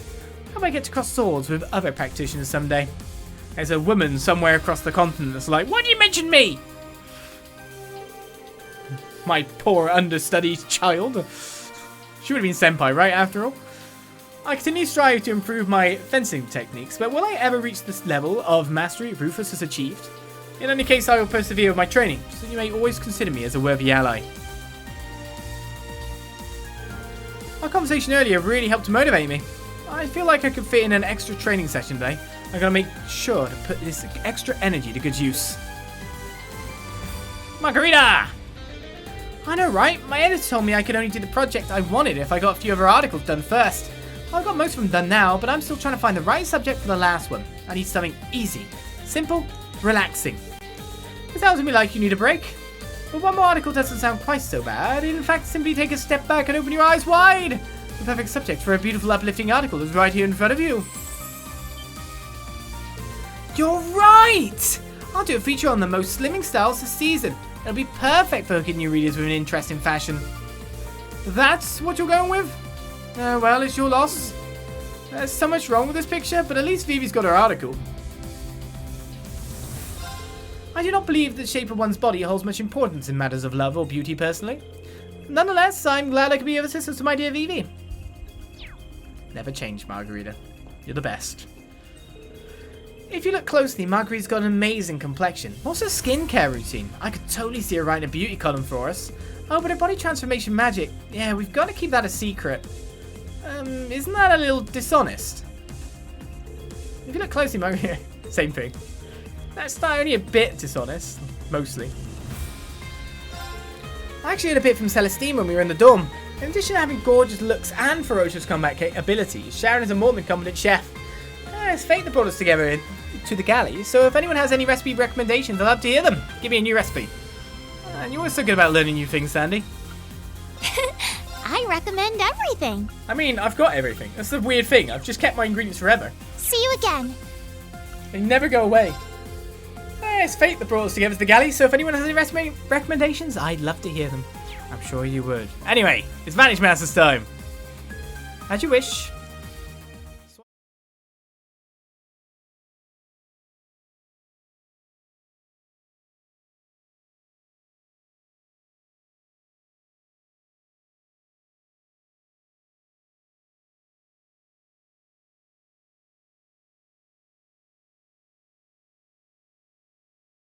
I hope I get to cross swords with other practitioners someday. There's a woman somewhere across the continent that's like, why do you mention me? My poor understudied child. She would have been senpai, right, after all? I continue to strive to improve my fencing techniques, but will I ever reach this level of mastery Rufus has achieved? In any case, I will persevere with my training, so you may always consider me as a worthy ally. Our conversation earlier really helped to motivate me. I feel like I could fit in an extra training session today. I'm gonna make sure to put this extra energy to good use. Margarita! I know, right? My editor told me I could only do the project I wanted if I got a few other articles done first. I've got most of them done now, but I'm still trying to find the right subject for the last one. I need something easy, simple, relaxing. It sounds to me like you need a break. But one more article doesn't sound quite so bad. In fact, simply take a step back and open your eyes wide. The perfect subject for a beautiful, uplifting article is right here in front of you. You're right! I'll do a feature on the most slimming styles this season. It'll be perfect for hooking new readers with an interesting fashion. That's what you're going with? Well, it's your loss. There's so much wrong with this picture, but at least Vivi's got her article. I do not believe the shape of one's body holds much importance in matters of love or beauty personally. Nonetheless, I'm glad I could be of assistance to my dear Vivi. Never change, Margarita. You're the best. If you look closely, Margarita's got an amazing complexion. What's her skincare routine? I could totally see her writing a beauty column for us. Oh, but her body transformation magic. Yeah, we've got to keep that a secret. Isn't that a little dishonest? If you look closely, Margarita... Same thing. That's not only a bit dishonest. Mostly. I actually heard a bit from Celestine when we were in the dorm. In addition to having gorgeous looks and ferocious combat abilities, Sharon is a more than competent chef. It's fate that brought us together to the galley, so if anyone has any recipe recommendations, I'd love to hear them. Give me a new recipe. And you're always so good about learning new things, Sandy. I recommend everything. I mean, I've got everything. That's the weird thing. I've just kept my ingredients forever. See you again. They never go away. It's fate that brought us together to the galley, so if anyone has any recipe recommendations, I'd love to hear them. I'm sure you would. Anyway, it's Vanish Master's time. As you wish.